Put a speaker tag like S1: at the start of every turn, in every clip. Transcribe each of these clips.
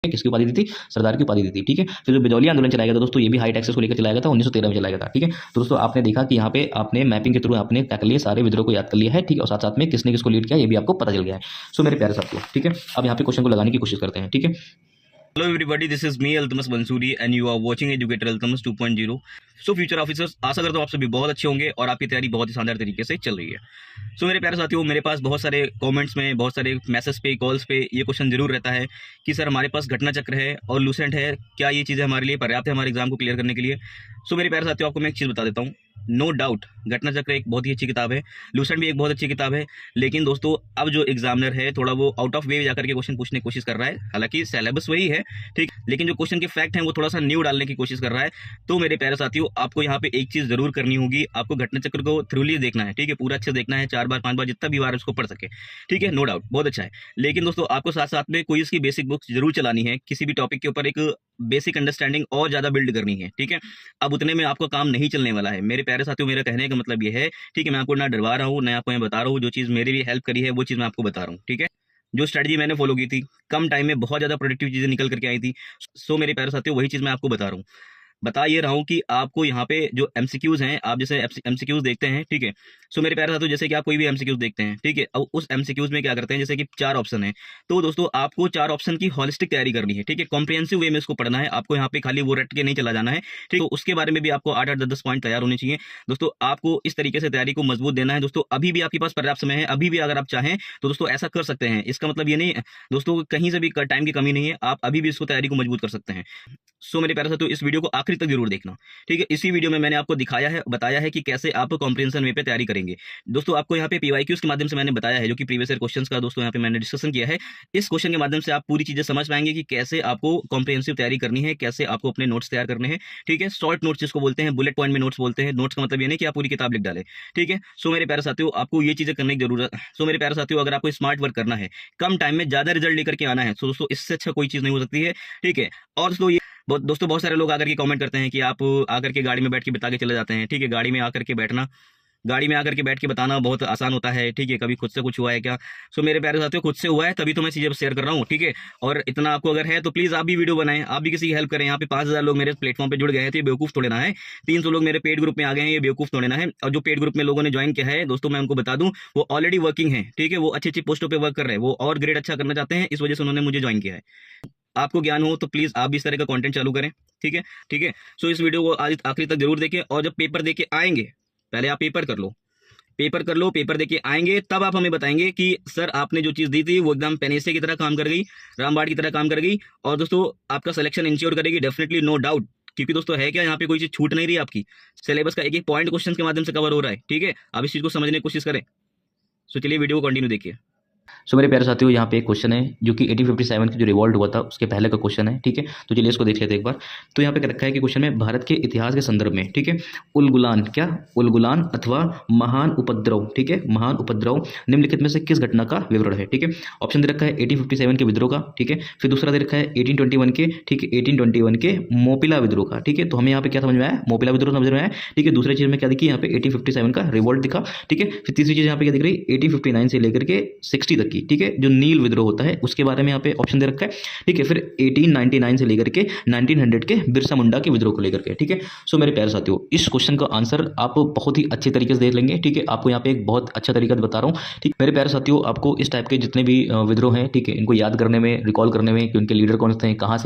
S1: किसकी उपाधि दी थी? सरदार की उपाधि दी थी। ठीक है, फिर जो बिजौली आंदोलन चलाया गया था दोस्तों, ये भी हाई टैक्सेस को लेकर चलाया गया था, 1913 में चलाया गया था। ठीक है, तो दोस्तों आपने देखा कि यहाँ पे आपने मैपिंग के थ्रू आपने क्या कर लिया, सारे विद्रोह को याद कर लिया है। ठीक है, और साथ साथ में किसने किसको लीड किया ये भी आपको पता चल गया है। सो मेरे प्यारे साथियों, ठीक है, अब यहाँ पे क्वेश्चन को लगाने की कोशिश करते हैं। ठीक है,
S2: Hello everybody, this is me Altamas Bansuri and you are watching Educator Altamas 2.0. So future officers, आशा करता हूँ आप सभी बहुत अच्छे होंगे और आपकी तैयारी बहुत ही शानदार तरीके से चल रही है। सो मेरे प्यारे साथियों, मेरे पास बहुत सारे कमेंट्स में, बहुत सारे मैसेज पे, कॉल्स पे ये क्वेश्चन जरूर रहता है कि सर हमारे पास घटना चक्र है और लूसेंट है, क्या ये चीज़ें हमारे लिए पर्याप्त है हमारे एग्जाम को क्लियर करने के लिए। सो मेरे प्यारे साथियों, आपको मैं एक चीज़ बता देता हूँ, नो डाउट घटना चक्र एक बहुत ही अच्छी किताब है, लूसेंट भी एक बहुत अच्छी किताब है, लेकिन दोस्तों अब जो एग्जामिनर है थोड़ा वो आउट ऑफ वे जाकर के क्वेश्चन पूछने की कोशिश कर रहा है। हालांकि सिलेबस वही है, ठीक, लेकिन जो क्वेश्चन के फैक्ट हैं वो थोड़ा सा न्यू डालने की कोशिश कर रहा है। तो मेरे प्यारे साथियों, आपको यहाँ पे एक चीज जरूर करनी होगी, आपको घटना चक्र को थ्रूली देखना है। ठीक है, पूरा अच्छे देखना है, 4 बार 5 बार जितना भी बार उसको पढ़ सके। ठीक है, नो डाउट बहुत अच्छा है, लेकिन दोस्तों आपको साथ साथ में कोई इसकी बेसिक बुक्स जरूर चलानी है, किसी भी टॉपिक के ऊपर एक बेसिक अंडरस्टैंडिंग और ज्यादा बिल्ड करनी है। ठीक है, अब उतने में आपका काम नहीं चलने वाला है मेरे प्यारे साथियों। मेरा कहने का मतलब ये है, ठीक है, मैं आपको ना डरवा रहा हूँ, ना आपको मैं बता रहा हूँ, जो चीज मेरी भी हेल्प करी है वो चीज मैं आपको बता रहा हूँ। ठीक है, जो स्ट्रेटजी मैंने फॉलो की थी, कम टाइम में बहुत ज्यादा प्रोडक्टिव चीजें निकल करके आई थी। सो मेरे प्यारे साथियों, वही चीज मैं आपको बता रहा हूँ, बता ये रहा हूँ कि आपको यहाँ पे जो एमसीक्यूज हैं, आप जैसे एमसीक्यूज देखते हैं, ठीक है। सो मेरे प्यारे साथियों, जैसे कि आप कोई भी एमसीक्यूज देखते हैं, ठीक है, अब उस एमसीक्यूज में क्या करते हैं, जैसे कि 4 ऑप्शन है, तो दोस्तों आपको 4 ऑप्शन की होलिस्टिक तैयारी करनी है। ठीक है, कॉम्प्रिहेंसिव वे में इसको पढ़ना है, आपको यहाँ पे खाली वो रट के नहीं चला जाना है। ठीक, तो उसके बारे में भी आपको 8-8 10-10 पॉइंट तैयार होने चाहिए। दोस्तों आपको इस तरीके से तैयारी को मजबूत देना है। दोस्तों अभी भी आपके पास पर्याप्त समय है, अभी भी अगर आप चाहें तो दोस्तों ऐसा कर सकते हैं। इसका मतलब ये नहीं दोस्तों, कहीं से भी टाइम की कमी नहीं है, आप अभी भी इसको तैयारी को मजबूत कर सकते हैं। सो मेरे प्यारे साथियों, इस वीडियो को आखिरी तक जरूर देखना। ठीक है, इसी वीडियो में मैंने आपको दिखाया है, बताया है कि कैसे आप कॉम्प्रिहेंशन वे पे तैयारी करेंगे। दोस्तों आपको यहाँ पे पीवाईक्यूज के माध्यम से मैंने बताया है, जो कि प्रीवियस ईयर क्वेश्चंस का दोस्तों यहाँ पे मैंने डिस्कशन किया है। इस क्वेश्चन के माध्यम से आप पूरी चीजें समझ पाएंगे कि कैसे आपको कॉम्प्रिहेंसिव तैयारी करनी है, कैसे आपको अपने नोट्स तैयार करने हैं। ठीक है, शॉर्ट नोट्स जिसको बोलते हैं, बुलेट पॉइंट में नोट्स बोलते हैं। नोट्स का मतलब ये नहीं कि आप पूरी किताब लिख डालें। ठीक है, सो मेरे प्यारे साथियों, आपको ये चीजें करने की जरूरत। सो मेरे प्यारे साथियों, अगर आपको स्मार्ट वर्क करना है, कम टाइम में ज्यादा रिजल्ट लेकर के आना है, तो दोस्तों इससे अच्छा कोई चीज नहीं हो सकती है। ठीक है, और दोस्तों बहुत सारे लोग आकर के कमेंट करते हैं कि आप आकर के गाड़ी में बैठ के बता के चले जाते हैं। ठीक है, गाड़ी में आकर के बैठ के बताना बहुत आसान होता है। ठीक है, कभी खुद से कुछ हुआ है क्या? सो मेरे प्यारे साथियों, खुद से हुआ है तभी तो मैं चीजें शेयर कर रहा हूँ। ठीक है, और इतना आपको अगर है तो प्लीज आप भी वीडियो बनाएं, आप भी किसी की हेल्प करें। यहाँ पे 5000 लोग मेरे प्लेटफॉर्म पे जुड़ गए हैं, तो ये बेवकूफ थोड़े ना है। 300 लोग मेरे पेड ग्रुप में आ गए हैं, ये बेवकूफ थोड़े ना है। और जो पेड ग्रुप में लोगों ने ज्वाइन किया है दोस्तों, मैं उनको बता दूं, वो ऑलरेडी वर्किंग है। ठीक है, वो अच्छी अच्छी पोस्टों पर वर्क कर रहे हैं, वो और ग्रेड अच्छा करना चाहते हैं, इस वजह से उन्होंने मुझे ज्वाइन किया है। आपको ज्ञान हो तो प्लीज आप भी इस तरह का कंटेंट चालू करें। ठीक है, ठीक है। सो इस वीडियो को आज आखिरी तक जरूर देखें, और जब पेपर देके आएंगे, पहले आप पेपर कर लो, पेपर देके आएंगे, तब आप हमें बताएंगे कि सर आपने जो चीज दी थी वो एकदम पेनेसे की तरह काम कर गई, रामबाण की तरह काम कर गई, और दोस्तों आपका सिलेक्शन इंश्योर करेगी डेफिनेटली, नो डाउट। क्योंकि दोस्तों है क्या, यहाँ पे कोई चीज छूट नहीं रही आपकी, सिलेबस का एक एक पॉइंट क्वेश्चन के माध्यम से कवर हो रहा है। ठीक है, आप इस चीज को समझने की कोशिश करें। सो चलिए वीडियो को कंटिन्यू देखिए।
S1: सो मेरे प्यारे साथियों, यहाँ पे एक क्वेश्चन है जो कि 1857 की जो रिवॉल्ट हुआ था उसके पहले का क्वेश्चन है। ठीक है, तो चलिए इसको देख लेते हैं एक बार। तो यहाँ पे रखा है कि क्वेश्चन में भारत के इतिहास के संदर्भ में, ठीक है, उलगुलान अथवा महान उपद्रव, ठीक है, महान उपद्रव निम्नलिखित में से किस घटना का विवरण है? ठीक है, ऑप्शन दे रखा है 1857 के विद्रोह का, ठीक है, फिर दूसरा दे रखा है 1821 के, ठीक है, 1821 के मोपिला विद्रोह का। ठीक है, तो हमें यहाँ पे क्या समझ में आया? मोपिला विद्रोह समझ में आया। ठीक है, दूसरी चीज में क्या दिखी? यहाँ पे 1857 का रिवॉल्ट दिखा। ठीक है, फिर तीसरी चीज यहाँ पे क्या दिख रही? 1859 से लेकर के 60 तक की, ठीक है, जो नील विद्रोह होता है उसके बारे में यहाँ पे ऑप्शन दे रखा है। ठीक है, फिर 1899 से लेकर के 1900 के बिरसा मुंडा के विद्रोह को लेकर के। ठीक है, सो मेरे प्यारे साथियों, इस क्वेश्चन का आंसर आप बहुत ही अच्छे तरीके से देख लेंगे। ठीक है, आपको यहाँ पे एक बहुत अच्छा तरीका बता रहा हूँ। ठीक, मेरे प्यारे साथियों, आपको इस टाइप के जितने भी विद्रोह हैं, ठीक है, इनको याद करने में, रिकॉल करने में कि उनके लीडर कौन थे, कहाँ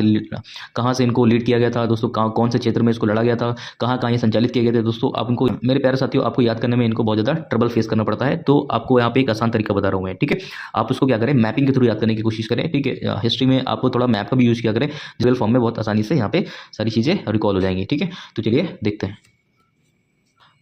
S1: से इनको लीड किया गया था दोस्तों, कौन से क्षेत्र में इसको लड़ा गया था, कहाँ ये संचालित किए गए थे दोस्तों, आप इनको, मेरे प्यारे साथियों, आपको याद करने में इनको बहुत ज़्यादा ट्रबल फेस करना पड़ता है। तो आपको यहाँ पे एक आसान तरीका बता रहा हूँ मैं। ठीक है, आप उसको क्या करें, मैपिंग के थ्रू याद करने की कोशिश करें। ठीक है, हिस्ट्री में आपको थोड़ा मैप का भी यूज किया करें, विजुअल फॉर्म में बहुत आसानी से यहाँ पे सारी चीज़ें रिकॉल हो जाएंगी। ठीक है, तो चलिए देखते हैं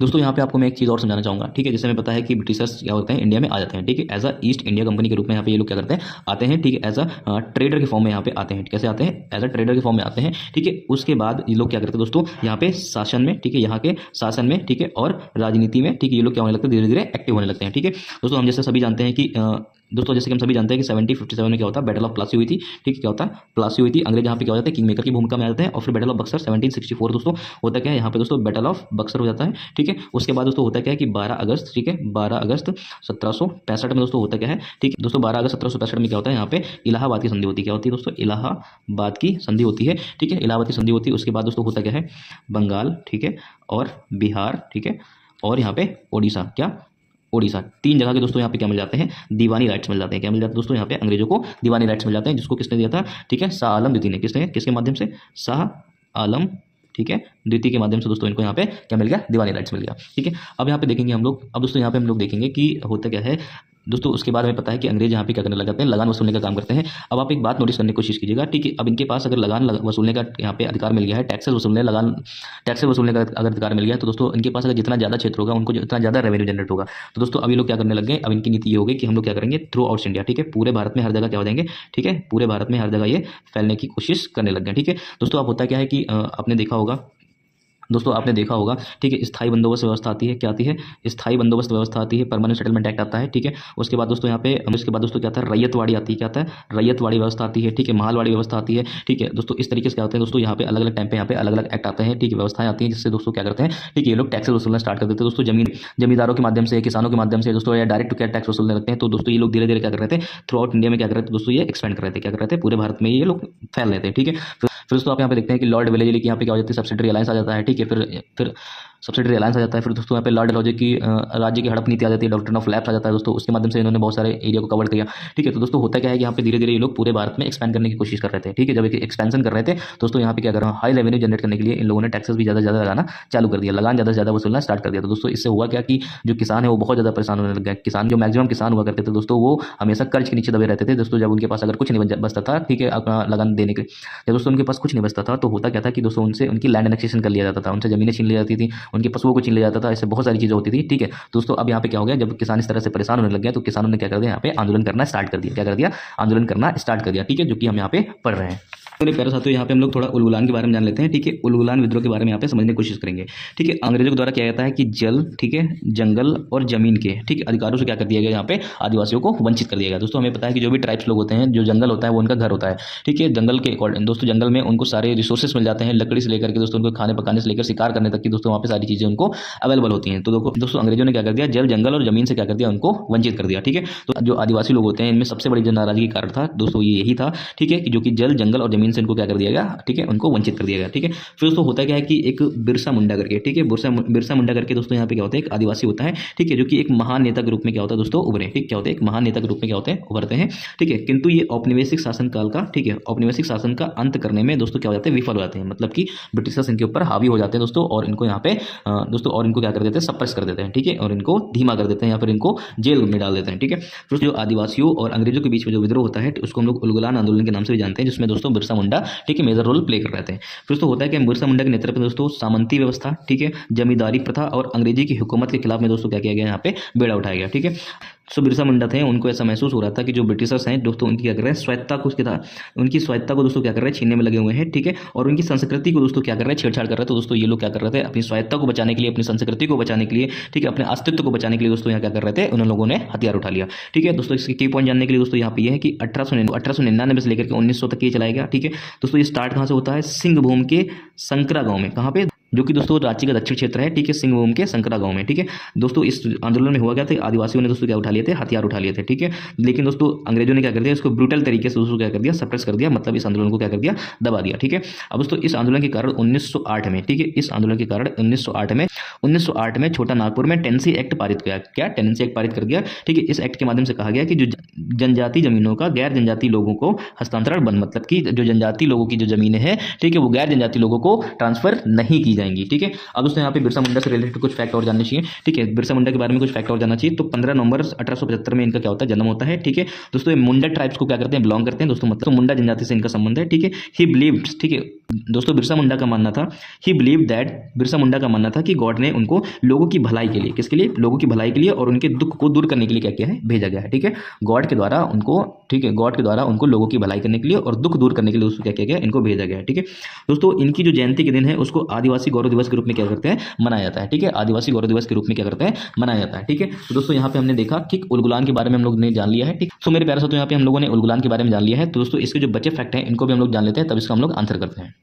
S1: दोस्तों। यहाँ पे आपको मैं एक चीज़ और समझाना चाहूँगा। ठीक है, जैसे हमें पता है कि ब्रिटिशर्स क्या होते हैं, इंडिया में आ जाते हैं। ठीक है, as a East India Company के रूप में यहाँ पे ये लोग क्या करते हैं, आते हैं। ठीक है, एज अ ट्रेडर के फॉर्म में यहाँ पे आते हैं। कैसे आते हैं? एज अ ट्रेडर के फॉर्म में आते हैं। ठीक है, उसके बाद ये लोग क्या करते हैं दोस्तों, यहाँ पे शासन में, ठीक है, यहाँ के शासन में, ठीक है, और राजनीति में, ठीक है, ये लोग क्या होने लगते हैं, धीरे धीरे एक्टिव होने लगते हैं। ठीक है दोस्तों, हम जैसे सभी जानते हैं कि दोस्तों जैसे कि हम सभी जानते हैं कि 1757 में क्या होता है, बैटल ऑफ प्लासी हुई थी। ठीक है, क्या होता है, प्लासी हुई थी। अंग्रेज यहाँ पे क्या हो जाते हैं, किंग मेकर की भूमिका में आ जाते हैं। और फिर बैटल ऑफ बक्सर 1764 दोस्तों होता क्या है यहाँ पे दोस्तों, बैटल ऑफ बक्सर हो जाता है। ठीक है, उसके बाद दोस्तों होता क्या है कि 12 अगस्त, ठीक है 12 अगस्त 1765 में दोस्तों होता क्या है, ठीक है दोस्तों 12 अगस्त 1765 में क्या होता है, यहाँ पे इलाहाबाद की संधि होती है। क्या होती है दोस्तों, इलाहाबाद की संधि होती है। ठीक है, इलाहाबाद की संधि होती है। उसके बाद दोस्तों होता क्या है, बंगाल, ठीक है और बिहार, ठीक है और यहाँ पे ओडिशा, क्या ओडिशा, 3 जगह के दोस्तों यहाँ पे क्या मिल जाते हैं, दीवानी राइट्स मिल जाते हैं। क्या मिल जाते हैं दोस्तों, यहाँ पे अंग्रेजों को दीवानी राइट्स मिल जाते हैं, जिसको किसने दिया था, ठीक है शाह आलम द्वितीय ने। किसने, किसके माध्यम से, शाह आलम, ठीक है द्वितीय के माध्यम से दोस्तों इनको यहाँ पे क्या मिल गया, दीवानी राइट्स मिल गया। ठीक है, अब यहाँ पे देखेंगे हम लोग, अब दोस्तों यहाँ पे हम लोग देखेंगे कि होता क्या है दोस्तों। उसके बाद हमें पता है कि अंग्रेज यहाँ पे क्या करने लग जाते हैं, लगान वसूलने का काम करते हैं। अब आप एक बात नोटिस करने की कोशिश कीजिएगा, ठीक है अब इनके पास अगर लगान वसूलने का यहाँ पे अधिकार मिल गया है, टैक्सेस वसूलने, लगान टैक्सेस वसूलने का अगर अधिकार मिल गया है, तो दोस्तों इनके पास अगर जितना ज़्यादा क्षेत्र होगा, उनको जितना ज़्यादा रेवेन्यू जनरेट होगा। तो दोस्तों अब ये लोग क्या करने लग गए, अब इनकी नीति ये होगी कि हम लोग क्या करेंगे, थ्रू आउट इंडिया, ठीक है पूरे भारत में हर जगह क्या हो जाएंगे, ठीक है पूरे भारत में हर जगह ये फैलने की कोशिश करने लग गए। ठीक है दोस्तों, अब होता क्या है कि आपने देखा होगा दोस्तों, आपने देखा होगा, ठीक है स्थायी बंदोबस्त व्यवस्था आती है। क्या आती है, स्थायी बंदोबस्त व्यवस्था आती है, परमानेंट सेटलमेंट एक्ट आता है। ठीक है, उसके बाद दोस्तों यहाँ पे, उसके बाद दोस्तों क्या आता है, रैयतवाड़ी आती है। क्या आता है, रैयतवाड़ी व्यवस्था आती है। ठीक है, मालवाड़ी व्यवस्था आती है। ठीक है दोस्तों, इस तरीके से क्या होते हैं दोस्तों, यहाँ पे अलग अलग टाइम पे यहाँ पे अलग अलग एक्ट आते हैं, ठीक है व्यवस्थाएं आती हैं, जिससे दोस्तों क्या करते हैं, ठीक है ये लोग टैक्सेस वसूलना स्टार्ट कर देते हैं दोस्तों, जमींदारों के माध्यम से, किसानों के माध्यम से दोस्तों, या डायरेक्ट टू कैश टैक्स वसूलने लगते हैं। तो दोस्तों ये लोग धीरे धीरे क्या कर रहे थे, थ्रू आउट इंडिया में क्या कर रहे थे दोस्तों, ये एक्सपेंड कर रहे थे। क्या कर रहे थे, पूरे भारत में ये लोग फैल रहे थे। ठीक है, फिर दोस्तों आप यहाँ पे देखते हैं कि लॉर्ड वेलेस्ली की यहाँ पे क्या हो जाती है, सब्सिडरी अलायंस आ जाता है। ठीक है, फिर सब्सिडरी अलायंस आ जाता है। फिर दोस्तों यहाँ पे लॉर्ड डलहौजी की राज्य की हड़प नीति आ जाती है, डॉक्ट्रिन ऑफ लैप्स आ जाता है दोस्तों, उसके माध्यम से इन्होंने बहुत सारे एरिया को कवर किया। ठीक है, तो दोस्तों होता क्या है कि यहाँ पे धीरे धीरे ये लोग पूरे भारत में एक्सपैंड करने की कोशिश कर रहे थे। ठीक है, जब एक्सपेंशन कर रहे थे दोस्तों, यहाँ पे क्या कर रहा है, हाई रेवेन्यू जनरेट करने के लिए इन लोगों ने टैक्सेस भी ज़्यादा से ज़्यादा लगाना चालू कर दिया, लगान ज़्यादा से ज़्यादा वसूलना स्टार्ट कर दिया। तो दोस्तों इससे हुआ क्या कि जो किसान है वो बहुत ज़्यादा परेशान होने लग गया। किसान, जो मैक्सिमम किसान हुआ करते थे दोस्तों, वो हमेशा कर्ज के नीचे दबे रहते थे दोस्तों। जब उनके पास अगर कुछ नहीं बचता था, ठीक है अपना लगान देने के, जब दोस्तों उनके पास कुछ नहीं बचता था, तो होता क्या था कि दोस्तों उनसे उनकी लैंड एनेक्सेशन कर लिया जाता था, उनसे जमीनें छीन ली जाती थी, उनके पशुओं को छीन लिया जाता था, ऐसे बहुत सारी चीज़ें होती थी। ठीक है दोस्तों, अब यहाँ पे क्या हो गया, जब किसान इस तरह से परेशान होने लग गया, तो किसानों ने क्या कर दिया, यहाँ पे आंदोलन करना स्टार्ट कर दिया। क्या कर दिया, आंदोलन करना स्टार्ट कर दिया। ठीक है, जो कि हम यहाँ पे पढ़ रहे हैं। मेरे प्यारे साथियों, यहाँ पे हम लोग थोड़ा उलगुलान के बारे में जान लेते हैं। ठीक है, उलगुलान विद्रोह के बारे में यहाँ पे समझने की कोशिश करेंगे। ठीक है, अंग्रेजों के द्वारा किया जाता है कि जल, ठीक है जंगल और जमीन के, ठीक है अधिकारों से क्या कर दिया गया, यहाँ पे आदिवासियों को वंचित कर दिया गया। दोस्तों हमें पता है कि जो भी ट्राइब्स लोग होते हैं, जो जंगल होता है वो उनका घर होता है। ठीक है, जंगल के दोस्तों जंगल में उनको सारे रिसोर्सेज मिल जाते हैं, लकड़ी से लेकर के दोस्तों उनको खाने पकाने से लेकर शिकार करने तक की दोस्तों वहाँ पे सारी चीज़ें उनको अवेलेबल होती हैं। तो दोस्तों अंग्रेजों ने क्या कर दिया, जल, जंगल और जमीन से क्या कर दिया, उनको वंचित कर दिया। ठीक है, तो जो आदिवासी लोग होते हैं, इनमें सबसे बड़ी जो नाराजगी का कारण था दोस्तों ये यही था। ठीक है, कि जो कि जल, जंगल और जमीन से इनको क्या कर दिया गया, ठीक है उनको वंचित कर दिया गया। ठीक है, फिर दोस्तों होता क्या है कि एक बिरसा मुंडा करके, ठीक है बिरसा मुंडा करके दोस्तों यहाँ पे क्या होता है, एक आदिवासी होता है। ठीक है, जो कि एक महान नेता के रूप में क्या होता है दोस्तों उभरे। ठीक, क्या होते हैं, एक महान नेता के रूप में क्या होते हैं, उभरते हैं। ठीक है, किंतु ये औपनिवेशिक शासन काल का, ठीक है औपनिवेशिक शासन का अंत करने में दोस्तों क्या हो जाते हैं, विफल हो जाते हैं। मतलब कि ब्रिटिशर्स इनके ऊपर हावी हो जाते हैं दोस्तों, और इनको यहाँ पे दोस्तों और इनको क्या कर देते हैं, सप्रेस कर देते हैं। ठीक है, और इनको धीमा कर देते हैं या फिर इनको जेल में डाल देते हैं। ठीक है, फिर जो आदिवासियों और अंग्रेजों के बीच में जो विद्रोह होता है, उसको हम लोग उलगुलान आंदोलन के नाम से भी जानते हैं, जिसमें दोस्तों बिरसा मुंडा, ठीक है मेजर रोल प्ले कर रहे थे। फिर दोस्तों होता है कि बिरसा मुंडा के नेतृत्व में दोस्तों सामंती व्यवस्था, ठीक है जमींदारी प्रथा और अंग्रेजी की हुकूमत के खिलाफ में दोस्तों क्या किया गया, यहाँ पे बेड़ा उठाया गया। ठीक है, सो बिरसा मुंडा थे, उनको ऐसा महसूस हो रहा था कि जो ब्रिटिशर्स हैं दोस्तों उनकी क्या कर रहे हैं, स्वायत्ता को उनकी स्वायत्ता को दोस्तों क्या कर रहे हैं, छीनने में लगे हुए हैं। ठीक है, और उनकी संस्कृति को दोस्तों क्या कर रहे हैं, छेड़छाड़ कर रहे हैं। तो दोस्तों ये लोग क्या कर रहे थे, अपनी स्वायत्ता को बचाने के लिए, अपनी संस्कृति को बचाने के लिए, ठीक है अपने अस्तित्व को बचाने के लिए दोस्तों यहाँ क्या कर रहे थे, उन लोगों ने हथियार उठा लिया। ठीक है दोस्तों, इसके की पॉइंट जानने के लिए दोस्तों यहाँ पे ये है कि 1899 से लेकर के 1900 तक ये चलाया गया। ठीक है दोस्तों, ये स्टार्ट कहाँ से होता है, सिंहभूम के संकरा गाँव में, कहाँ पे, जो कि दोस्तों राज्य का दक्षिण क्षेत्र है। ठीक है, सिंहभूम के संकरा गांव में। ठीक है दोस्तों, इस आंदोलन में हुआ क्या था, आदिवासियों ने दोस्तों क्या उठा लिए थे, हथियार उठा लिए थे। ठीक है, लेकिन दोस्तों अंग्रेजों ने क्या कर दिया, इसको ब्रूटल तरीके से दोस्तों क्या कर दिया, सप्रेस कर दिया, मतलब इस आंदोलन को क्या कर दिया, दबा दिया। ठीक है, अब दोस्तों इस आंदोलन के कारण 1908 में, ठीक है इस आंदोलन के कारण 1908 में छोटा नागपुर में टेनेंसी एक्ट पारित किया। क्या, टेनेंसी एक्ट पारित कर दिया। ठीक है, इस एक्ट के माध्यम से कहा गया कि जो जनजाति जमीनों का गैर जनजाति लोगों को हस्तांतरण बंद, मतलब कि जो जनजाति लोगों की जो जमीनें हैं, ठीक है वो गैर जनजाति लोगों को ट्रांसफर नहीं की जाएंगी। ठीक है, अब दोस्तों यहाँ पे बिरसा मुंडा से रिलेटेड कुछ फैक्ट और जानने चाहिए। ठीक है, बिरसा मुंडा के बारे में कुछ फैक्ट और जानना चाहिए। तो 15 नवंबर 1875 में इनका क्या होता है, जन्म होता है। ठीक है दोस्तों, ये मुंडा ट्राइब्स को क्या करते हैं, बिलोंग करते हैं दोस्तों, मतलब तो मुंडा जनजाति से इनका संबंध है। ठीक है, ही बिलीव्ड, ठीक है दोस्तों बिरसा मुंडा का मानना था, ही बिलीव दैट, बिरसा मुंडा का मानना था कि गॉड ने उनको लोगों की भलाई के लिए, किसके लिए, लोगों की भलाई के लिए और उनके दुख को दूर करने के लिए क्या किया है, भेजा गया है। ठीक है, गॉड के द्वारा उनको, ठीक है गॉड के द्वारा उनको लोगों की भलाई करने के लिए और दुख दूर करने के लिए दोस्तों क्या किया गया, इनको भेजा गया है। ठीक है दोस्तों, इनकी जो जयंती के दिन है उसको आदिवासी गौरव दिवस के रूप में क्या करते हैं, मनाया जाता है। ठीक है, आदिवासी गौरव दिवस के रूप में क्या करते हैं, मनाया जाता है। ठीक है, तो दोस्तों यहाँ पे हमने देखा कि उलगुलान के बारे में हम लोग ने जान लिया है। ठीक, तो मेरे प्यारे साथियों यहाँ पे हम लोगों ने उलगुलान के बारे में जान लिया है। तो दोस्तों इसके जो बचे फैक्ट हैं इनको भी हम लोग जान लेते हैं, तब इसका हम लोग आंसर करते हैं।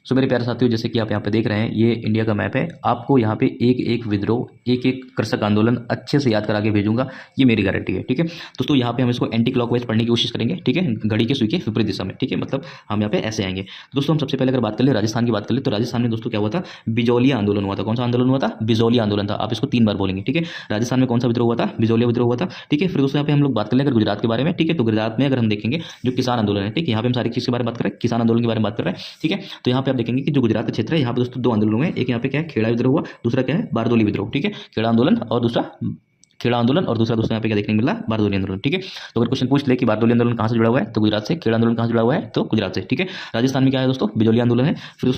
S1: सो मेरे प्यारे साथियों, जैसे कि आप यहाँ पे देख रहे हैं, ये इंडिया का मैप है। आपको यहाँ पे एक एक विद्रोह, एक एक कृषक आंदोलन अच्छे से याद करा के भेजूंगा, ये मेरी गारंटी है। ठीक है दोस्तों, यहाँ पे हम इसको एंटी क्लॉकवाइज पढ़ने की कोशिश करेंगे। ठीक है, घड़ी के सुई के विपरीत दिशा में। ठीक है, मतलब हम यहाँ पे ऐसे आएंगे। दोस्तों हम सबसे पहले अगर बात कर ले राजस्थान की बात कर ले, तो राजस्थान में दोस्तों क्या हुआ था, बिजौलिया आंदोलन हुआ था। कौन सा आंदोलन हुआ था, बिजौलिया आंदोलन था। आप इसको 3 बार बोलेंगे। ठीक है, राजस्थान में कौन सा विद्रोह हुआ था, बिजौलिया विद्रोह हुआ था। ठीक है, फिर दोस्तों यहाँ पे हम लोग बात कर ले अगर गुजरात के बारे में। ठीक है, तो गुजरात में अगर हम देखेंगे जो किसान आंदोलन है, ठीक है, यहाँ पे हम सारी चीज के बारे में बात कर रहे हैं, किसान आंदोलन के बारे में बात कर रहे हैं। ठीक है, तो यहाँ पे आप देखेंगे कि जो गुजरात क्षेत्र है, यहाँ पे दोस्तों 2 आंदोलन हुए। एक यहाँ पे क्या है, खेड़ा विद्रोह हुआ, दूसरा क्या है, बारदोली विद्रोह। ठीक है, खेड़ा आंदोलन और दूसरा खेड़ा आंदोलन, और दूसरा दोस्तों यहाँ पे क्या देखने को मिला, बारदोली आंदोलन। ठीक है, तो अगर क्वेश्चन पूछ ले कि बारदोली आंदोलन कहाँ से जुड़ा हुआ है, तो गुजरात से। खेड़ा आंदोलन कहाँ से जुड़ा हुआ है, तो गुजरात से। ठीक है, राजस्थान में क्या है दोस्तों, बिजौलिया आंदोलन है। फिर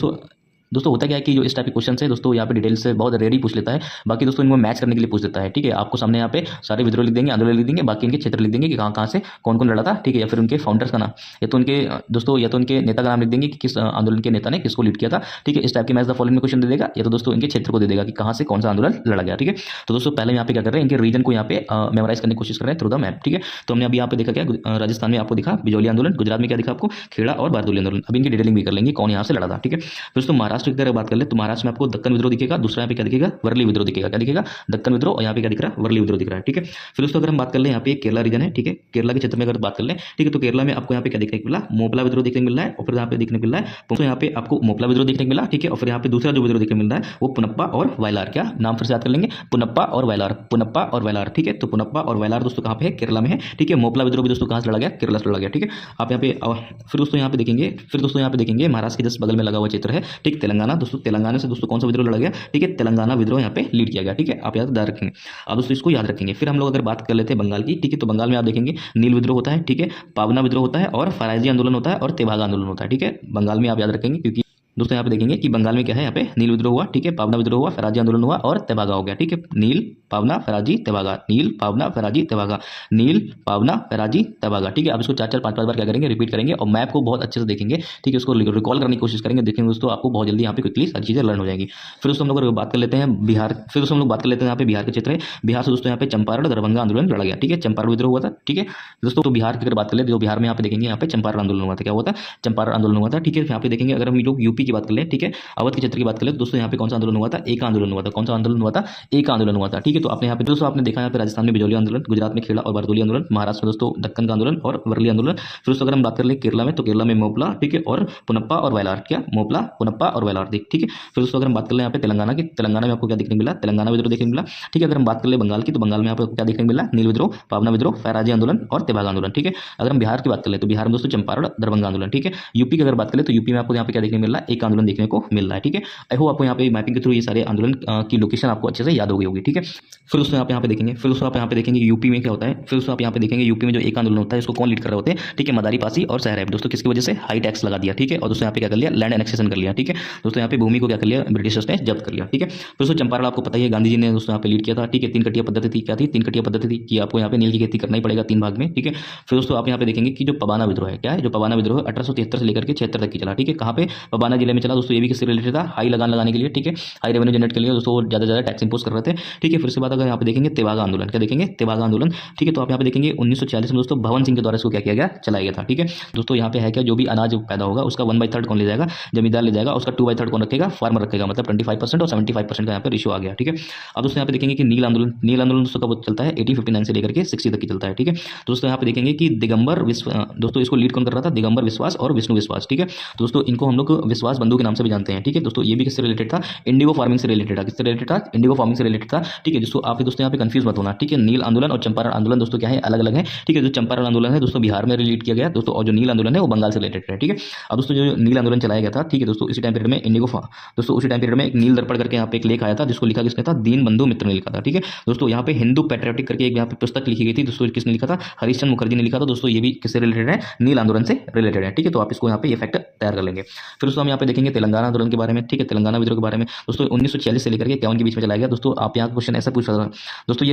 S1: दोस्तों होता क्या है कि जो इस टाइप के क्वेश्चन है दोस्तों यहाँ पे डिटेल से बहुत रेयर ही पूछ लेता है। बाकी दोस्तों इनको मैच करने के लिए पूछ देता है। ठीक है, आपको सामने यहाँ पे सारे विद्रोह लिख देंगे, आंदोलन लिख देंगे, बाकी इनके क्षेत्र लिख देंगे कि कहाँ कहाँ से कौन कौन लड़ा था। ठीक है, या फिर उनके फाउंडर्स का नाम, या तो उनके दोस्तों या तो उनके नेता का नाम लिख देंगे कि किस आंदोलन के नेता ने किसको लीड किया था। ठीक है, इस टाइप के मैच द फॉलोइंग में क्वेश्चन दे देगा, या तो दोस्तों इनके क्षेत्र को दे देगा कि कहाँ से कौन सा आंदोलन लड़ा गया। ठीक है, तो दोस्तों पहले यहाँ पे क्या कर रहे हैं, इनके रीजन को यहाँ पे मेमोराइज करने की कोशिश कर रहे हैं थ्रू द मैप। ठीक है, तो हमने अभी यहाँ पे देखा क्या, राजस्थान में आपको दिखा बिजौलिया आंदोलन, गुजरात में क्या दिखा आपको, खेड़ा और बारदोली आंदोलन। अभी इनकी डिटेलिंग भी कर लेंगे कौन यहाँ से लड़ा था। ठीक है, दोस्तों महाराष्ट्र की अगर बात कर ले, तो महाराष्ट्र में आपको दक्कन विद्रोह दिखेगा, दूसरा यहाँ पे क्या दिखेगा, वर्ली विद्रोह दिखेगा। क्या दिखेगा, दक्कन विद्रोह, और यहाँ पे क्या दिख रहा है, वर्ली विद्रोह दिख रहा है। ठीक है, फिर दोस्तों अगर हम बात कर ले, यहाँ पे केरला रीजन है। ठीक है, केरला के क्षेत्र में अगर बात कर ले, ठीक है, तो केरला में आपको यहाँ पे क्या देखने को मिला, मोपला विद्रोह देखने को मिल रहा है, और फिर यहाँ पे देखने को मिल रहा है, तो यहाँ पे आपको मोपला विद्रोह देखने को मिला। ठीक है, और फिर यहाँ पे दूसरा जो विद्रोह देखने को मिल रहा है वो पुनप्पा और वायलार। क्या नाम फिर से याद कर लेंगे, पुनप्पा और वायलार, पुनप्पा और वायलार। ठीक है, तो पुनप्पा और वायलार दोस्तों कहाँ पे है, केरला में है। ठीक है, मोपला विद्रोह भी दोस्तों कहाँ से लड़ा गया, केरला से लड़ा गया। ठीक है, आप यहाँ पे फिर दोस्तों यहाँ पे देखेंगे, महाराष्ट्र के जस्ट बगल में लगा हुआ क्षेत्र है, ठीक, तेलंगाना। दोस्तों तेलंगाना से दोस्तों कौन सा विद्रोह लड़ा गया, ठीक है, तेलंगाना विद्रोह यहाँ पे लीड किया गया। ठीक है, आप याद रखेंगे, आप दोस्तों इसको याद रखेंगे। फिर हम लोग अगर बात कर लेते हैं बंगाल की। ठीक है, तो बंगाल में आप देखेंगे नील विद्रोह होता है। ठीक है, पावना विद्रोह होता है, और फराइजी आंदोलन होता है, और तेभागा आंदोलन होता है। ठीक है, बंगाल में आप याद रखेंगे, क्योंकि दोस्तों यहाँ पे देखेंगे कि बंगाल में क्या है, यहाँ पे नील विद्रोह हुआ। ठीक है, पावना विद्रोह हुआ, फराजी आंदोलन हुआ, और तेभागा हो गया। ठीक है, नील पावना फराजी तेभागा, नील पावना फराजी तेभागा, नील पावना फराजी तेभागा। ठीक है, आप इसको 4-4 5-5 बार क्या करेंगे, रिपीट करेंगे, और मैप को बहुत अच्छे से देखेंगे। ठीक है, उसको रिकॉल करने की कोशिश करेंगे, देखेंगे दोस्तों आपको बहुत जल्दी यहाँ पे क्विकली सारी चीजें लर्न हो जाएंगी। फिर दोस्तों हम लोग बात कर लेते हैं बिहार। फिर दोस्तों हम लोग बात कर लेते हैं यहाँ पे बिहार के क्षेत्र है। बिहार से दोस्तों यहाँ पे चंपारण दरभंगा आंदोलन लड़ा गया। ठीक है, चंपारण विद्रोह हुआ था। ठीक है दोस्तों, तो बिहार की अगर बात कर ले, तो बिहार में यहाँ पे देखेंगे यहाँ पे चंपारण आंदोलन हुआ था। क्या हुआ था, चंपारण आंदोलन हुआ था। ठीक है, यहाँ पे देखेंगे अगर हम लोग यूपी की बात कर ले, ठीक है, अवध के क्षेत्र की बात करें, तो दोस्तों यहाँ पे कौन सा आंदोलन हुआ था, एक आंदोलन हुआ था। कौन सा आंदोलन हुआ था, एक आंदोलन हुआ था। ठीक है, तो आपने यहाँ पे दोस्तों आपने देखा यहाँ पे राजस्थान में बिजौलिया आंदोलन, गुजरात में खेड़ा और बारदोली आंदोलन, महाराष्ट्र में दोस्तों दक्कन का आंदोलन और वर्ली आंदोलन। फिर दोस्तों अगर हम बात कर ले केरला में, तो केरला में मोपला, ठीक है, और पुनप्पा और वायलार। क्या, मोपला, पुनप्पा और वायलार। ठीक है, फिर दोस्तों अगर हम बात कर ले यहाँ पे तेलंगाना की, तेलंगाना में आपको क्या देखने को मिला, तेलंगाना विद्रोह देखने को मिला। ठीक है, अगर हम बात कर ले बंगाल की, तो बंगाल में आपको क्या देखने को मिला, नील विद्रोह, पावना विद्रोह, फराजी आंदोलन और तेभागा आंदोलन। ठीक है, अगर हम बिहार की बात कर ले, तो बिहार में दोस्तों चंपारण दरभंगा आंदोलन। ठीक है, यूपी की अगर बात करें, तो यूपी में आपको यहाँ पे क्या देखने को मिल रहा है, एक आंदोलन देखने को मिल रहा है। ठीक है, आई होप आपको यहाँ पे मैपिंग के थ्रू ये सारे आंदोलन की लोकेशन आपको अच्छे से याद हो गई होगी। ठीक है, फिर दोस्तों आप यहाँ पे देखेंगे, फिर दोस्तों आप यहाँ पे देखेंगे यूपी में क्या होता है। फिर दोस्तों आप यहाँ पे देखेंगे यूपी में जो एक आंदोलन होता है, इसको कौन लीड कर रहे होते हैं, ठीक है, मदारी पासी और सहरैब। दोस्तों किसकी वजह से, हाई टैक्स लगा दिया। ठीक है, और दोस्तों यहाँ पे क्या कर लिया, लैंड एनेक्सेशन कर लिया। ठीक है, दोस्तों यहाँ पे भूमि को क्या कर लिया, ब्रिटिशर्स ने जब्त कर लिया। ठीक है, फिर दोस्तों चंपारण आपको पता ही है, गांधी जी ने दोस्तों यहाँ पे लीड किया था। ठीक है, 3 कटिया पद्धति थी। क्या थी, 3 कटिया पद्धति थी कि आपको यहाँ पे नील की खेती करना ही पड़ेगा 3 भाग में। ठीक है, फिर दोस्तों आप यहाँ पे देखेंगे कि जो पबाना विद्रोह है, क्या है, जो पबाना विद्रोह 1873 से लेकर के 76 तक की चला। ठीक है, कहाँ पे, पबाना जिले में चला। दोस्तों ये भी किससे रिलेटेड था, हाई लगान लगाने के लिए। ठीक है, हाई रेवेन्यू जनरेट के लिए दोस्तों ज़्यादा टैक्स इंपोज कर रहे थे। ठीक है, फिर से बात अगर यहाँ पे देखेंगे तेभागा आंदोलन, क्या देखेंगे, तेभागा आंदोलन। ठीक है, तो आप यहाँ पे देखेंगे 1946 में दोस्तों भवन सिंह के द्वारा इसको क्या किया गया, चलाया गया था। ठीक है, दोस्तों यहाँ पे है क्या, जो भी अनाज पैदा होगा उसका 1/3 कौन ले जाएगा, जमींदार ले जाएगा, उसका 2/3 कौन रखेगा, फार्मर रखेगा। मतलब 25% और 75% का यहाँ पे रेशियो आ गया। ठीक है, अब दोस्तों यहाँ पे देखेंगे कि नील आंदोलन दोस्तों कब चलता है, 1859 से लेकर के 60 तक की चलता है। ठीक है, दोस्तों यहाँ पे देखेंगे कि दिगंबर दोस्तों इसको लीड कौन कर रहा था, दिगंबर विश्वास और विष्णु विश्वास। ठीक है, दोस्तों इनको हम लोग विश्वास बंधु के नाम से भी जानते हैं। ठीक है, दोस्तों ये भी किससे रिलेटेड था, इंडिगो फार्मिंग से रिलेटेड था। किससे रिलेटेड था, इंडिगो फार्मिंग से रिलेटेड था। ठीक है, दोस्तों आप दोस्तों यहाँ पे कंफ्यूज मत होना। ठीक है, नील आंदोलन और चंपारण आंदोलन दोस्तों क्या है, अलग अलग है। ठीक है, जो चंपारण आंदोलन है दोस्तों बिहार में रिलेट किया गया दोस्तों, और जो नील आंदोलन है वो बंगाल से रिलेटेड है। ठीक है, अब दोस्तों जो नील आंदोलन चलाया गया था, ठीक है दोस्तों, इसी टाइम पीरियड में दोस्तों उसी टाइम पीरियड में एक नील दर्पण करके यहाँ पे एक लेख आया था, जिसको लिखा किसने था, दीन बंधु मित्र ने लिखा था। ठीक है, दोस्तों यहाँ पे हिंदू पैट्रियोटिक करके एक यहाँ पे पुस्तक लिखी गई थी दोस्तों, किसने लिखा था, हरीश चंद्र मुखर्जी ने लिखा था। दोस्तों ये भी किससे रिलेटेड है, नील आंदोलन से रिलेटेड है। ठीक है, तो आप इसको यहाँ पे ये फैक्ट तैयार कर लेंगे। फिर दोस्तों हम यहाँ पे देखेंगे तेलंगाना आंदोलन के बारे में, ठीक है, तेलंगाना विद्रोह के बारे में दोस्तों 1946 से लेकर के 51 के बीच में चलाया गया। दोस्तों आप यहाँ क्वेश्चन ऐसा पूछ रहा था दोस्तों,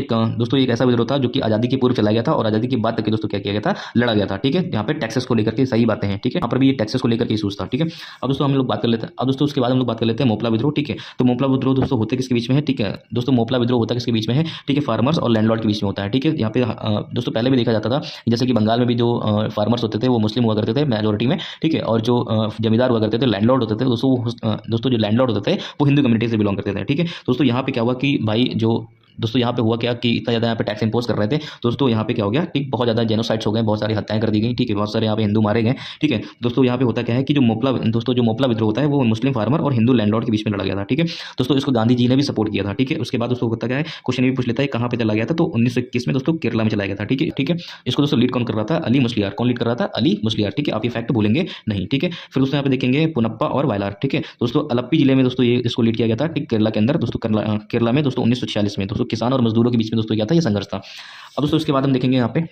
S1: ये एक ऐसा विद्रोह था जो कि आज़ादी के पूर्व चलाया गया था और आज़ादी के बाद तक के दोस्तों क्या किया गया था, लड़ा गया था, ठीक है। यहाँ पे टैक्सेस को लेकर के सही बातें हैं, ठीक है, यहाँ पर भी ये टैक्सेस को लेकर के इशूज था, ठीक है। अब दोस्तों हम लोग बात कर लेते हैं, अब दोस्तों उसके बाद हम लोग बात कर लेते हैं मोपला विद्रोह, ठीक है। तो मोपला विद्रोह दोस्तों होते किसके बीच में है, ठीक है दोस्तों, मोपला विद्रोह होता किसके बीच में है, ठीक है, फार्मर्स और लैंडलॉर्ड के बीच में होता है, ठीक है। यहाँ पे दोस्तों पहले भी देखा जाता था जैसे कि बंगाल में भी जो फार्मर्स होते थे वो मुस्लिम हुआ करते थे मेजोरिटी में, ठीक है, और जो जमींदार हुआ करते थे लैंडलॉर्ड होते थे दोस्तों जो लैंडलॉर्ड होते थे वो हिंदू कम्युनिटी से बिलोंग करते थे, ठीक है। दोस्तों यहाँ पे क्या हुआ कि भाई जो दोस्तों यहाँ पे हुआ क्या कि इतना ज़्यादा यहाँ पे टैक्स इंपोज कर रहे थे दोस्तों, यहाँ पे क्या हो गया, ठीक, बहुत ज़्यादा जेनोसाइड्स हो गए, बहुत सारी हत्याएं कर दी गई, ठीक है, बहुत सारे यहाँ पे हिंदू मारे गए, ठीक है। दोस्तों यहाँ पे होता क्या है कि जो मोपला विद्रोह होता है वो मुस्लिम फार्मर और हिंदू लैंडलॉर्ड के बीच में लड़ा गया था, ठीक है। दोस्तों इसको गांधी जी ने भी सपोर्ट किया था, ठीक है। उसके बाद दोस्तों होता क्या है, क्वेश्चन भी पूछ लेता है कहाँ पे चला गया था, तो 1921 में दोस्तों केरला में चलाया गया था, ठीक है, ठीक है। इसको दोस्तों लीड कौन कर रहा था, अली मुस्लियार, कौन लीड कर रहा था, अली मुस्लियार, ठीक है। आप ये फैक्ट भूलेंगे नहीं, ठीक है। फिर दोस्तों यहाँ पे देखेंगे पुनप्पा और वायलार, ठीक है। दोस्तों अलप्पी जिले में दोस्तों ये इसको लीड किया गया था, ठीक, केरला के अंदर दोस्तों, केरला में दोस्तों 1946 में दोस्तों किसान और मजदूरों के बीच में दोस्तों क्या था, ये संघर्ष था। अब दोस्तों उसके बाद हम देखेंगे यहाँ पे,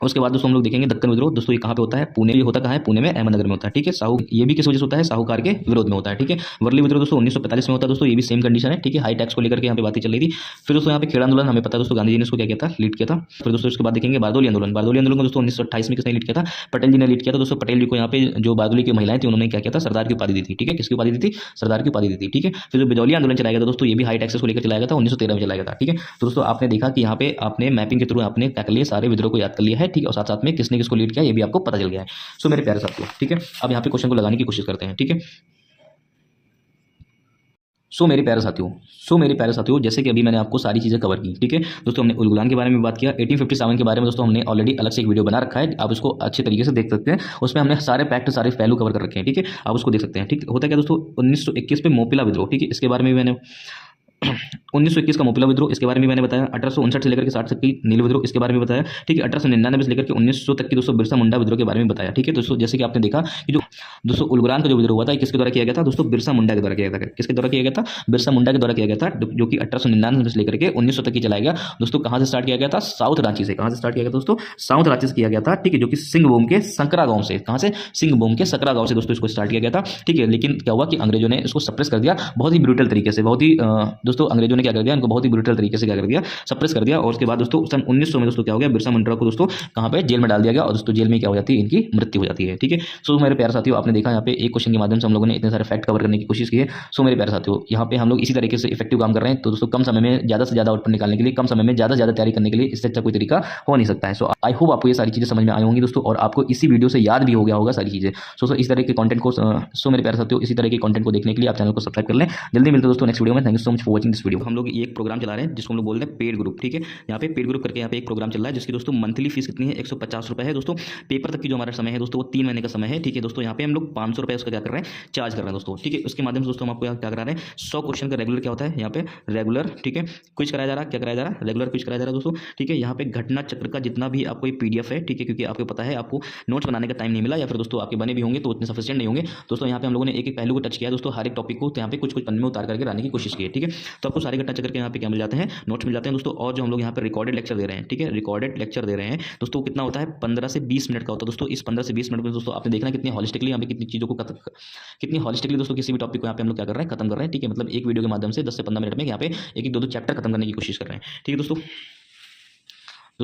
S1: उसके बाद दोस्तों हम लोग देखेंगे दक्कन विद्रोह। दोस्तों ये कहाँ पे होता है, पुणे, ये होता कहाँ है, पुणे में, अहमदनगर में होता है, ठीक है। ये भी किस वजह से होता है, साहूकार के विरोध में होता है, ठीक है। वर्ली विद्रोह दोस्तों 1945 में होता है दोस्तों, ये भी सेम कंडीशन है, ठीक है, हाई टैक्स को लेकर के यहाँ पे बातें चल रही थी। फिर दोस्तों यहाँ पे खेड़ा आंदोलन, हमें पता है दोस्तों गांधी जी ने इसको क्या किया था, लीड किया था। फिर दोस्तों उसके बाद देखेंगे बारदोली आंदोलन। बारदोली आंदोलन को दोस्तों 1928 में किसने लीड किया था, पटेल जी ने लीड किया था। दोस्तों पटेल जी को यहाँ पे जो बारदोली की महिलाएं थी उन्होंने क्या किया था, सरदार की उपाधि दी थी, ठीक है, किसकी उपाधि दी थी, सरदार की उपाधि दी थी, ठीक है। फिर जो बिजौली आंदोलन चलाया गया था दोस्तों, ये भी हाई टैक्सेस को लेकर चलाया गया था, 1913 में चलाया गया था, ठीक है। तो दोस्तों आपने देखा कि यहाँ पे आपने मैपिंग के थ्रू आपने क्या कर लिया, सारे विद्रोह को याद कर लिया है, ठीक है, और साथ साथ में किसने किसको लीड किया ये भी आपको पता चल गया है। सो मेरे प्यारे साथियों, ठीक है, अब यहाँ पे क्वेश्चन को लगाने की कोशिश करते हैं, ठीक है। सो मेरे प्यारे साथियों जैसे कि अभी मैंने आपको सारी चीज़ें कवर की, ठीक है दोस्तों। हमने उलगुलान के बारे में बात किया, 1857 के बारे में दोस्तों हमने ऑलरेडी अलग से एक वीडियो बना रखा है, आप उसको अच्छे तरीके से देख सकते हैं। उसमें हमने सारे फैक्ट, सारे पहलू कवर कर रखे हैं, ठीक है, आप उसको देख सकते हैं, ठीक। होता क्या दोस्तों, 1921 पे मोपिला विद्रोह, ठीक है, इसके बारे में भी मैंने 1921 का मोपिला विद्रोह, इसके बारे में मैंने बताया। 1859 से लेकर के 60 तक की नील विद्रोह, इसके बारे में बताया, ठीक है। 1899 से लेकर के 1900 तक की दोस्तों बिरसा मुंडा विद्रोह के बारे में बताया, ठीक है। दोस्तों जैसे कि आपने देखा कि जो दोस्तों उलगुलान का जो विद्रोह हुआ था किसके द्वारा किया गया था दोस्तों, बिरसा मुंडा के द्वारा किया गया था। किसके द्वारा किया गया था, बिरसा मुंडा के द्वारा किया गया था, जो कि 1899 से लेकर के 1900 तक की चलाया गया। दोस्तों कहाँ से स्टार्ट किया गया था, साउथ रांची से। कहाँ से स्टार्ट किया गया दोस्तों, साउथ रांची से किया गया था, ठीक है, जो कि सिंहभूम के सकरा गांव से, कहाँ से, सिंहभूम के सकरा गांव से दोस्तों इसको स्टार्ट किया गया था, ठीक है। लेकिन क्या हुआ कि अंग्रेजों ने इसको सप्रेस कर दिया बहुत ही ब्रूटल तरीके से, बहुत ही दोस्तों अंग्रेजों ने क्या कर दिया, इनको बहुत ही ब्रूटल तरीके से क्या कर दिया, सप्रेस कर दिया। और उसके बाद दोस्तों सन 1900 में दोस्तों क्या हो गया, बिरसा मुंडा को दोस्तों कहाँ पे, जेल में डाल दिया गया, और दोस्तों जेल में क्या हो जाती है, इनकी मृत्यु हो जाती है, ठीक है। सो मेरे प्यारे साथियों आपने देखा यहाँ पे एक क्वेश्चन के माध्यम से हम लोगों ने इतने सारे फैक्ट कवर करने की कोशिश की है। सो मेरे प्यारे साथियों यहाँ पे हम लोग इसी तरीके से इफेक्टिव काम कर रहे हैं, तो दोस्तों कम समय में ज़्यादा से ज़्यादा आउटपुट निकालने के लिए, कम समय में ज़्यादा से ज़्यादा तैयारी करने के लिए इससे अच्छा कोई तरीका हो नहीं सकता है। सो आई होप आपको ये सारी चीज़ें समझ में आई होंगी दोस्तों, और आपको इसी वीडियो से याद भी हो गया होगा सारी चीज़ें। सो इस तरह के कंटेंट को सो मेरे प्यारे साथियों इसी तरह के कंटेंट को देखने के लिए आप चैनल को सब्सक्राइब कर लें। जल्दी मिलते हैं दोस्तों नेक्स्ट वीडियो में। Thank you so much for watching this video. हम लोग ये एक प्रोग्राम चला रहे हैं जिसको हम लोग बोलते हैं पेड ग्रुप, ठीक है। यहाँ पे पेड ग्रुप करके यहाँ पे एक प्रोग्राम चल रहा है जिसकी दोस्तों मंथली फीस कितनी है, 150 रुपये है दोस्तों। पेपर तक की जो हमारा समय है दोस्तों वो 3 महीने का समय है, ठीक है दोस्तों। यहाँ पे हम लोग 500 रुपये उसका क्या कर रहे हैं, चार्ज कर रहे हैं दोस्तों, ठीक है। उसके माध्यम से दोस्तों हम आपको क्या करा रहे हैं, 100 क्वेश्चन का रेगुलर क्या होता है यहाँ पे, रेगुलर, ठीक है, क्विज कराया जा रहा है, क्या कराया जा रहा है, रेगुलर क्विज कराया जा रहा है दोस्तों, ठीक है। यहाँ पे घटना चक्र का जितना भी आपको PDF है, ठीक है, क्योंकि आपको पता है आपको नोट्स बनाने का टाइम नहीं मिला, या फिर दोस्तों आपके बने भी होंगे तो उतने सफिशिएंट नहीं होंगे दोस्तों। यहाँ पे हम लोगों ने एक एक पहलू को टच किया दोस्तों, हर एक टॉपिक को, तो यहाँ पे कुछ कुछ पन्ने में उतार करके लाने की कोशिश की है, ठीक है। तो आपको सारे घटना चक्र के यहाँ पे क्या मिल जाते हैं, नोट्स मिल जाते हैं दोस्तों। और जो हम लोग यहाँ पे रिकॉर्डेड लेक्चर दे रहे हैं, ठीक है, रिकॉर्डेड लेक्चर दे रहे हैं दोस्तों, कितना होता है, 15 से 20 मिनट का होता है दोस्तों। इस 15 से 20 मिनट में दोस्तों आपने देखना कितनी हॉलिस्टिकली यहाँ पे कितनी चीज़ों को कितनी हॉलिस्टिकली दोस्तों किसी भी टॉपिक को यहाँ पे हम लोग क्या कर रहे हैं, खत्म कर रहे हैं, ठीक है। मतलब एक वीडियो के माध्यम से 10 से 15 मिनट में यहाँ पे एक एक दो चैप्टर खत्म करने की कोशिश कर रहे हैं, ठीक है दोस्तों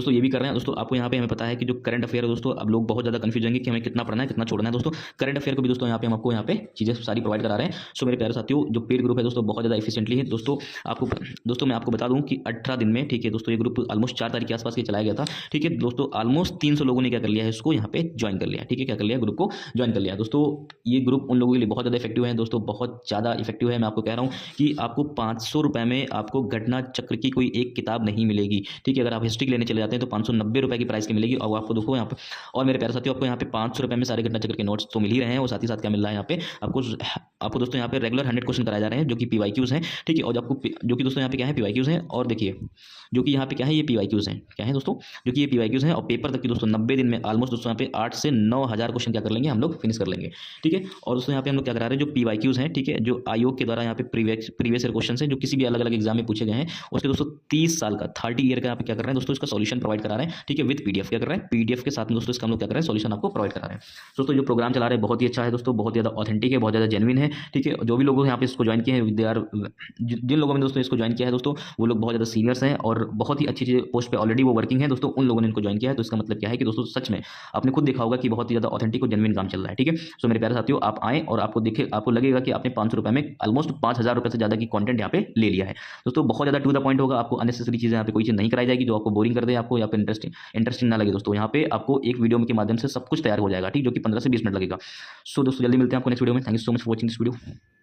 S1: ये भी कर रहे हैं दोस्तों। आपको यहाँ पे हमें पता है कि जो करंट अफेयर है दोस्तों, अब लोग बहुत ज़्यादा कंफ्यूज होंगे कि हमें कितना पढ़ना है कितना छोड़ना है दोस्तों। करंट अफेयर को भी दोस्तों यहाँ पे हम आपको यहाँ पे चीज़ें सारी प्रोवाइड करा रहे हैं। सो मेरे प्यारे साथियों जो पेड ग्रुप है दोस्तों बहुत ज़्यादा एफिशिएंटली है दोस्तों। मैं आपको बता दूँ कि 18 दिन में, ठीक है दोस्तों, ये ग्रुप ऑलमोस्ट 4 तारीख के आसपास के चलाया गया था, ठीक है दोस्तों। ऑलमोस्ट 300 लोगों ने क्या कर लिया है, इसको यहाँ पे ज्वाइन कर लिया, ठीक है, क्या कर लिया, ग्रुप को ज्वाइन कर लिया दोस्तों। ये ग्रुप उन लोगों के लिए बहुत ज़्यादा इफेक्टिव है दोस्तों, बहुत ज़्यादा इफेक्टिव है। मैं आपको कह रहा हूँ कि आपको 500 रुपये में आपको घटना चक्र की कोई एक किताब नहीं मिलेगी, ठीक है। अगर आप हिस्ट्री लेने चले जाते हैं तो 590 रुपये की प्राइस की मिलेगी, और आपको देखो यहाँ पे। और मेरे प्यारे साथियों आपको यहाँ पे 500 रुपये में सारे घटना चक्र के नोट्स तो मिल ही रहे हैं, और साथ ही साथ क्या मिल रहा है यहाँ पे आपको दोस्तों यहाँ पे रेगुलर 100 क्वेश्चन कराए जा रहे हैं जो कि PYQs हैं, ठीक है। और आपको जो कि दोस्तों यहाँ पे क्या है, PYQs हैं। और देखिए जो कि यहाँ पे क्या है, ये PYQs हैं, क्या है दोस्तों, जो कि ये PYQs हैं। और पेपर तक की दोस्तों 90 दिन में ऑलमोस्ट दोस्तों यहाँ पे 8 से 9 हज़ार क्वेश्चन क्या कर लेंगे, हम लोग फिनिश कर लेंगे, ठीक है। और दोस्तों यहाँ पे हम लोग क्या करा रहे हैं, जो PYQs हैं, ठीक है, जो आयोग के द्वारा यहाँ पे प्रीवियस ईयर क्वेश्चन है जो किसी भी अलग अलग एग्जाम में पूछे गए हैं, उसके दोस्तों 30 साल का 30 ईयर का यहाँ पे क्या कर रहे हैं दोस्तों, इसका सॉल्यूशन सोल्यूशन प्रोवाइड करा रहे हैं, ठीक है, विद पीडीएफ। क्या कर रहे हैं, पीडीएफ के साथ में दोस्तों इसका हम लोग क्या कर रहे हैं, सोल्यूशन आपको प्रोवाइड करा रहे हैं। दोस्तों जो प्रोग्राम चला रहे हैं बहुत ही अच्छा है दोस्तों, बहुत ज़्यादा ऑथेंटिक है, बहुत ज़्यादा जेन्युइन है, ठीक है। जो भी लोग यहाँ पे इसको ज्वाइन किए हैं, दे आर, जिन लोगों ने दोस्तों इसको ज्वाइन किया है दोस्तों, वो लोग बहुत ज़्यादा सीनियर्स हैं और बहुत ही अच्छी अच्छी पोस्ट पे ऑलरेडी वो वर्किंग है दोस्तों, उन लोगों ने इनको ज्वाइन किया है। तो इसका मतलब क्या है कि दोस्तों सच में आपने खुद देखा होगा कि बहुत ही ज़्यादा ऑथेंटिक और जेन्युइन काम चल रहा है, ठीक है। सो मेरे प्यारे साथियों, आप आएँ और आपको देखे, आपको लगेगा कि आपने 500 रुपये में ऑलमोस्ट 5000 रुपये से ज़्यादा की कंटेंट यहाँ पे ले लिया है दोस्तों। बहुत ज़्यादा टू द पॉइंट होगा, आपको अननेसेसरी चीज़ें यहाँ पे कोई चीज़ नहीं कराई जाएगी जो आपको बोरिंग कर दे आपको, या फिर इंटरेस्टिंग ना लगे दोस्तों। यहाँ पे आपको एक वीडियो के माध्यम से सब कुछ तैयार हो जाएगा, ठीक, जो कि 15 से 20 मिनट लगेगा। सो दोस्तों जल्दी मिलते हैं आपको नेक्स्ट वीडियो में। Thank you so much for watching this video.